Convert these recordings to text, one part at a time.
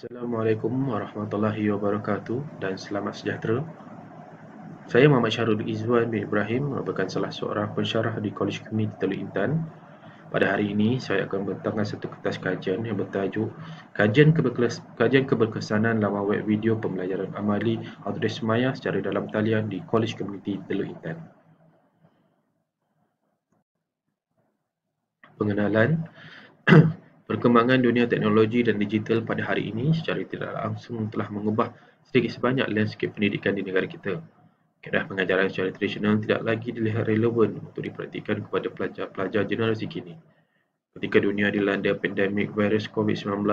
Assalamualaikum warahmatullahi wabarakatuh dan selamat sejahtera. Saya Muhammad Syahrul Izzuan bin Ibrahim, merupakan salah seorang pensyarah di Kolej Komuniti Teluk Intan. Pada hari ini, saya akan membentangkan satu kertas kajian yang bertajuk Kajian Keberkesanan Laman Web Video Pembelajaran Amali Autodesk Maya secara dalam talian di Kolej Komuniti Teluk Intan. Pengenalan. Perkembangan dunia teknologi dan digital pada hari ini secara tidak langsung telah mengubah sedikit sebanyak landscape pendidikan di negara kita. Kaedah pengajaran secara tradisional tidak lagi dilihat relevan untuk dipraktikkan kepada pelajar-pelajar generasi kini. Ketika dunia dilanda pandemik virus COVID-19,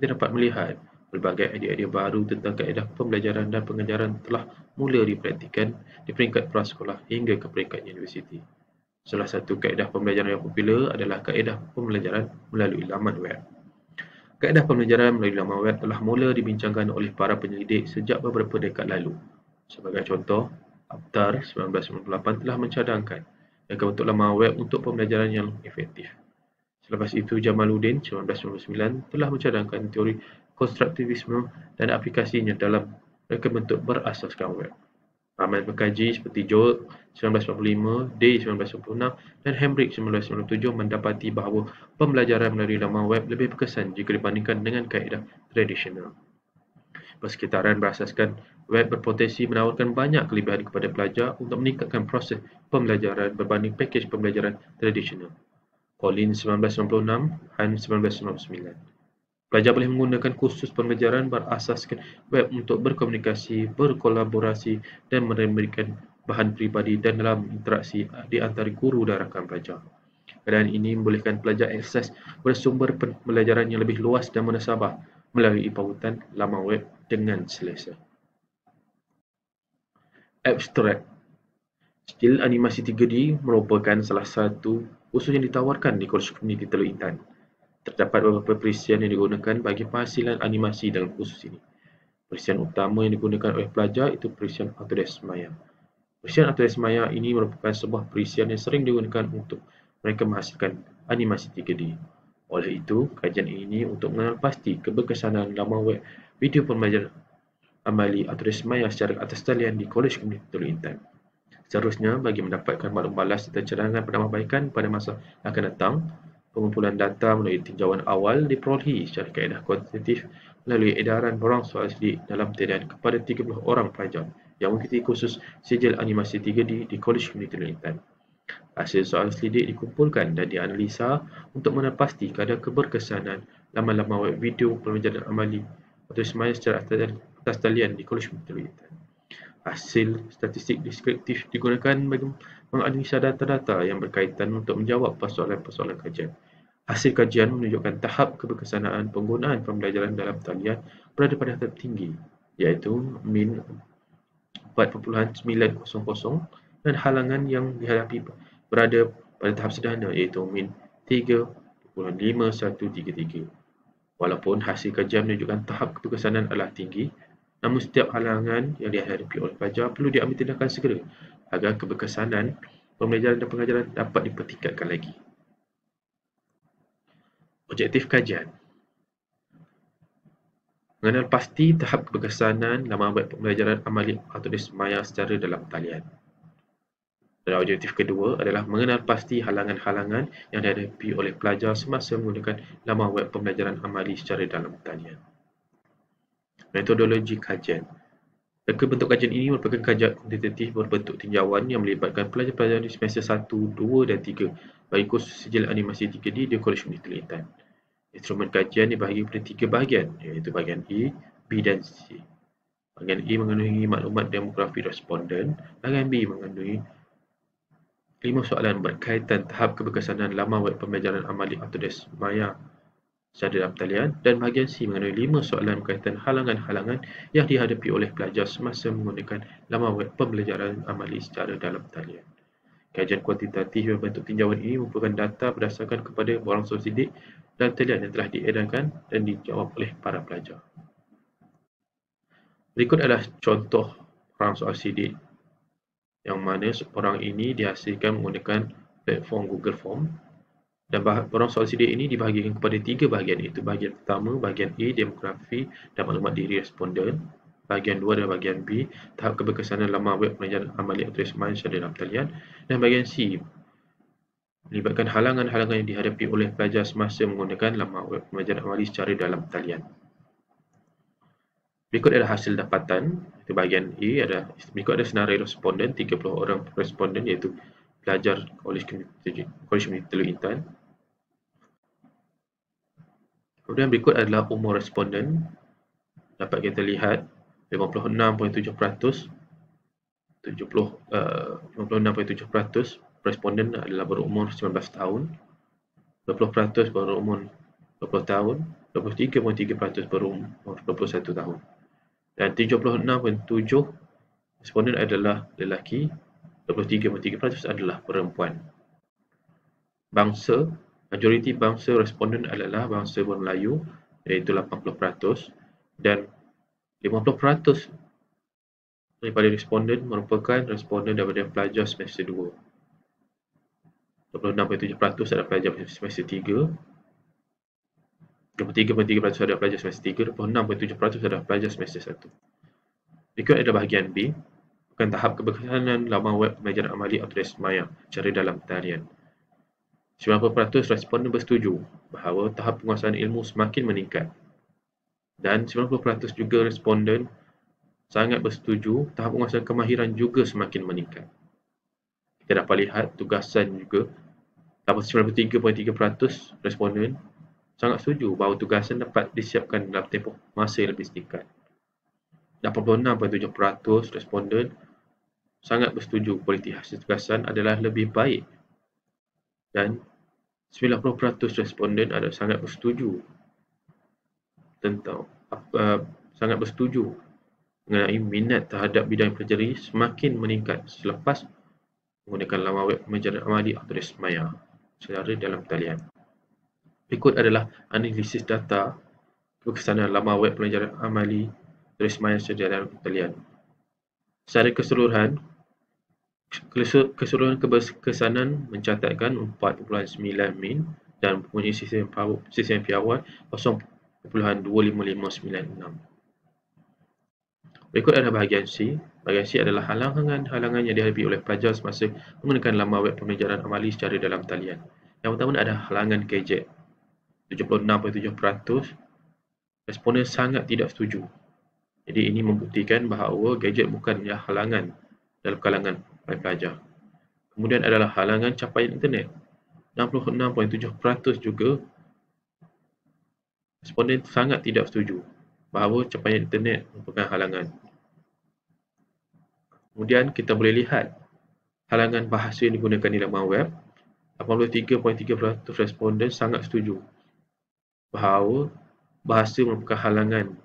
kita dapat melihat pelbagai idea-idea baru tentang kaedah pembelajaran dan pengajaran telah mula dipraktikkan di peringkat prasekolah hingga ke peringkat universiti. Salah satu kaedah pembelajaran yang popular adalah kaedah pembelajaran melalui laman web. Kaedah pembelajaran melalui laman web telah mula dibincangkan oleh para penyelidik sejak beberapa dekad lalu. Sebagai contoh, Aptar 1998 telah mencadangkan akan bentuk laman web untuk pembelajaran yang efektif. Selepas itu, Jamaluddin 1999 telah mencadangkan teori konstruktivisme dan aplikasinya dalam reka bentuk berasaskan web. Ramai pengkaji seperti Joel 1945, Day 1996 dan Hambrick 1997 mendapati bahawa pembelajaran melalui laman web lebih berkesan jika dibandingkan dengan kaedah tradisional. Persekitaran berasaskan web berpotensi menawarkan banyak kelebihan kepada pelajar untuk meningkatkan proses pembelajaran berbanding pakej pembelajaran tradisional. Collins 1996, Han 1999. Pelajar boleh menggunakan kursus pembelajaran berasaskan web untuk berkomunikasi, berkolaborasi dan memberikan bahan peribadi dan dalam interaksi di antara guru dan rakan pelajar. Keadaan ini membolehkan pelajar akses bersumber pembelajaran yang lebih luas dan munasabah melalui pautan laman web dengan selesa. Abstract. Stil animasi 3D merupakan salah satu kursus yang ditawarkan di Kolej Komuniti Teluk Intan. Terdapat beberapa perisian yang digunakan bagi penghasilan animasi dalam kursus ini. Perisian utama yang digunakan oleh pelajar itu perisian Autodesk Maya. Perisian Autodesk Maya ini merupakan sebuah perisian yang sering digunakan untuk mereka menghasilkan animasi 3D. Oleh itu, kajian ini untuk mengenal pasti keberkesanan laman web video pembelajaran amali Autodesk Maya secara atas talian di Kolej Komuniti Teluk Intan. Seterusnya, bagi mendapatkan maklum balas serta cadangan penambahbaikan pada masa akan datang, pengumpulan data melalui tinjauan awal diperolehi secara kaedah kuantitatif melalui edaran borang soal selidik dalam talian kepada 30 orang pelajar yang mengikuti kursus sijil animasi 3D di Kolej Komuniti Teluk Intan. Hasil soal selidik dikumpulkan dan dianalisa untuk mengenal pasti kadar keberkesanan laman-laman web video pembelajaran amali atau Maya secara atas talian di Kolej Komuniti Teluk Intan. Hasil statistik deskriptif digunakan bagi menganalisa data-data yang berkaitan untuk menjawab persoalan-persoalan kajian. Hasil kajian menunjukkan tahap keberkesanaan penggunaan pembelajaran dalam talian berada pada tahap tinggi, iaitu min 4.900 dan halangan yang dihadapi berada pada tahap sederhana, iaitu min 3.5133. Walaupun hasil kajian menunjukkan tahap keberkesanan adalah tinggi, namun setiap halangan yang dihadapi oleh pelajar perlu diambil tindakan segera agar keberkesanan pembelajaran dan pengajaran dapat dipertingkatkan lagi. Objektif kajian. Mengenal pasti tahap keberkesanan laman web pembelajaran amali Autodesk Maya secara dalam talian. Dan objektif kedua adalah mengenal pasti halangan-halangan yang dihadapi oleh pelajar semasa menggunakan laman web pembelajaran amali secara dalam talian. Metodologi kajian. Reka bentuk kajian ini merupakan kajian kuantitatif berbentuk tinjauan yang melibatkan pelajar-pelajar di semester 1, 2 dan 3 bagi kursus sijil animasi 3D di Kolej Komuniti Teluk Intan. Instrumen kajian dibahagi pada 3 bahagian, iaitu bahagian A, B dan C. Bahagian A mengandungi maklumat demografi responden, bahagian B mengandungi 5 soalan berkaitan tahap keberkesanan laman web pembelajaran amali Autodesk Maya secara dalam talian, dan bahagian C mengandungi 5 soalan berkaitan halangan-halangan yang dihadapi oleh pelajar semasa menggunakan laman web pembelajaran amali secara dalam talian. Kajian kuantitatif berbentuk tinjauan ini merupakan data berdasarkan kepada borang soal sidik dan talian yang telah diedarkan dan dijawab oleh para pelajar. Berikut adalah contoh borang soal sidik yang mana borang ini dihasilkan menggunakan platform Google Form. Dan borang soal CDA ini dibahagikan kepada 3 bahagian, iaitu bahagian pertama, bahagian A, demografi dan maklumat diri responden. Bahagian 2 dan bahagian B, tahap keberkesanan laman web pengajaran amali autorisasi secara dalam talian. Dan bahagian C, melibatkan halangan-halangan yang dihadapi oleh pelajar semasa menggunakan laman web pengajaran amali secara dalam talian. Berikut adalah hasil dapatan. Itu bahagian A adalah berikut ada senarai responden, 30 orang responden iaitu pelajar Kolej Community Teluk Intan. Kemudian berikut adalah umur responden. Dapat kita lihat 56.7% 56.7% responden adalah berumur 19 tahun, 20% berumur 20 tahun, 23.3% berumur 21 tahun. Dan 76.7% responden adalah lelaki, 23.3% adalah perempuan. Bangsa, majoriti bangsa responden adalah bangsa Melayu iaitu 80% dan 50% daripada responden merupakan responden daripada pelajar semester 2. 26.7% adalah pelajar semester 3, 23.3% adalah pelajar semester 3, 26.7% adalah pelajar semester 1. Berikut adalah bahagian B, bukan tahap keberkesanan laman web pengajaran amali autorisasi maya secara dalam talian. 90% responden bersetuju bahawa tahap penguasaan ilmu semakin meningkat. Dan 90% juga responden sangat bersetuju tahap penguasaan kemahiran juga semakin meningkat. Kita dapat lihat tugasan juga, 93.3% responden sangat setuju bahawa tugasan dapat disiapkan dalam tempoh masa yang lebih singkat. 86.7% responden sangat bersetuju kualiti hasil tugasan adalah lebih baik. Dan 90% responden adalah sangat bersetuju mengenai minat terhadap bidang pelajari semakin meningkat selepas menggunakan laman web pengajaran amali autorisasi maya secara dalam talian. Berikut adalah analisis data keberkesanan laman web pengajaran amali autorisasi maya secara dalam talian. Secara keseluruhan keberkesanan mencatatkan 4.9 min dan mempunyai sisian piawai 0.25596. Berikut adalah bahagian C. Bahagian C adalah halangan-halangan yang dihadapi oleh pelajar semasa menggunakan laman web pengajaran amali secara dalam talian. Yang pertama adalah halangan gadget. 76.7% responden sangat tidak setuju. Jadi ini membuktikan bahawa gadget bukanlah halangan dalam kalangan pelajar. Kemudian adalah halangan capaian internet. 66.7% juga responden sangat tidak setuju bahawa capaian internet merupakan halangan. Kemudian kita boleh lihat halangan bahasa yang digunakan di laman web. 83.3% responden sangat setuju bahawa bahasa merupakan halangan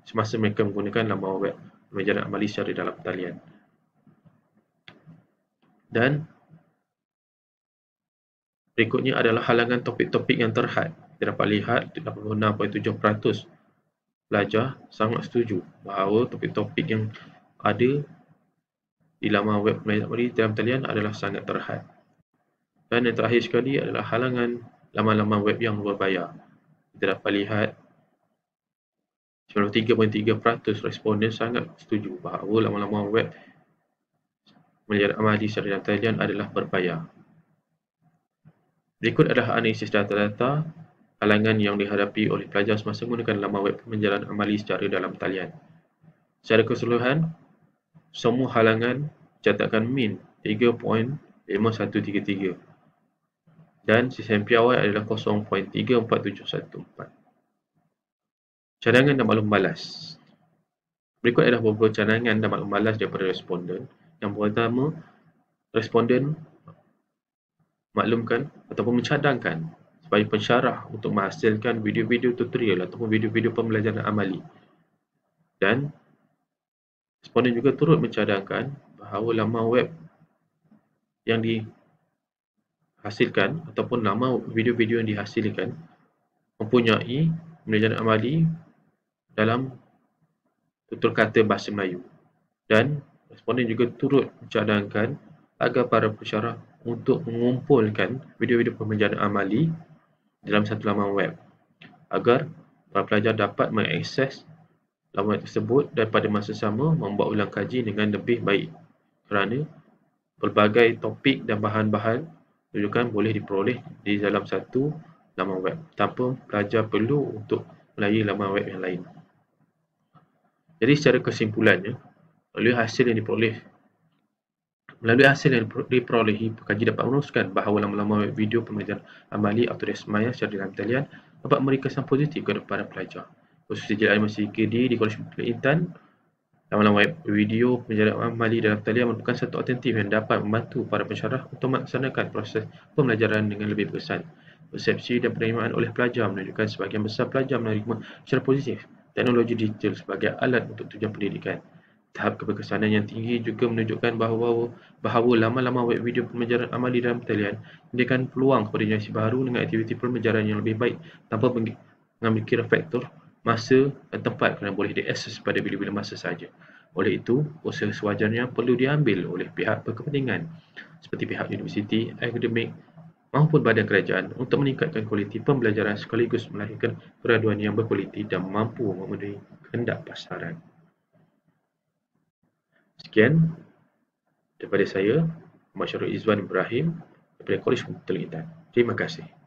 semasa mereka menggunakan laman web pengajaran amali secara dalam talian. Dan berikutnya adalah halangan topik-topik yang terhad. Kita dapat lihat 86.7% pelajar sangat setuju bahawa topik-topik yang ada di laman web pengajaran amali dalam talian adalah sangat terhad. Dan yang terakhir sekali adalah halangan laman-laman web yang berbayar. Kita dapat lihat 93.3% responden sangat setuju bahawa laman-laman web pengajaran amali secara dalam talian adalah berbayar. Berikut adalah analisis data-data halangan yang dihadapi oleh pelajar semasa menggunakan laman web pengajaran amali secara dalam talian. Secara keseluruhan, semua halangan catatkan min 3.5133 dan sisian piawai adalah 0.34714. Cadangan dan maklum balas. Berikut adalah beberapa cadangan dan maklum balas daripada responden. Yang pertama, responden maklumkan ataupun mencadangkan supaya pensyarah untuk menghasilkan video-video tutorial ataupun video-video pembelajaran amali. Dan responden juga turut mencadangkan bahawa laman web yang dihasilkan ataupun nama video-video yang dihasilkan mempunyai pembelajaran amali dalam tutur kata bahasa Melayu. Dan responden juga turut mencadangkan agar para pensyarah untuk mengumpulkan video-video pembelajaran amali dalam satu laman web agar para pelajar dapat mengakses laman web tersebut dan pada masa sama membuat ulang kaji dengan lebih baik, kerana pelbagai topik dan bahan-bahan rujukan boleh diperoleh di dalam satu laman web tanpa pelajar perlu untuk melayari laman web yang lain. Jadi secara kesimpulannya, melalui hasil yang diperolehi, pekaji dapat meneruskan bahawa laman-laman web video pembelajaran amali atau Resmaya secara dalam talian dapat memberi kesan positif kepada para pelajar. Khususnya jika masih di Kolej Intan, laman-laman web video pembelajaran amali dalam talian merupakan satu alternatif yang dapat membantu para pensyarah untuk melaksanakan proses pembelajaran dengan lebih berkesan. Persepsi dan penerimaan oleh pelajar menunjukkan sebahagian besar pelajar menerima secara positif teknologi digital sebagai alat untuk tujuan pendidikan. Tahap keberkesanan yang tinggi juga menunjukkan bahawa laman-laman web video pembelajaran amali dalam talian memberikan peluang kepada generasi baru dengan aktiviti pembelajaran yang lebih baik tanpa mengambil kira faktor masa dan tempat kerana boleh diakses pada bila-bila masa sahaja. Oleh itu, usaha sewajarnya perlu diambil oleh pihak berkepentingan seperti pihak universiti, akademik maupun badan kerajaan untuk meningkatkan kualiti pembelajaran sekaligus melahirkan graduan yang berkualiti dan mampu memenuhi kehendak pasaran. Sekian daripada saya, Muhammad Syarul Izwan Ibrahim daripada Kolej Intan. Terima kasih.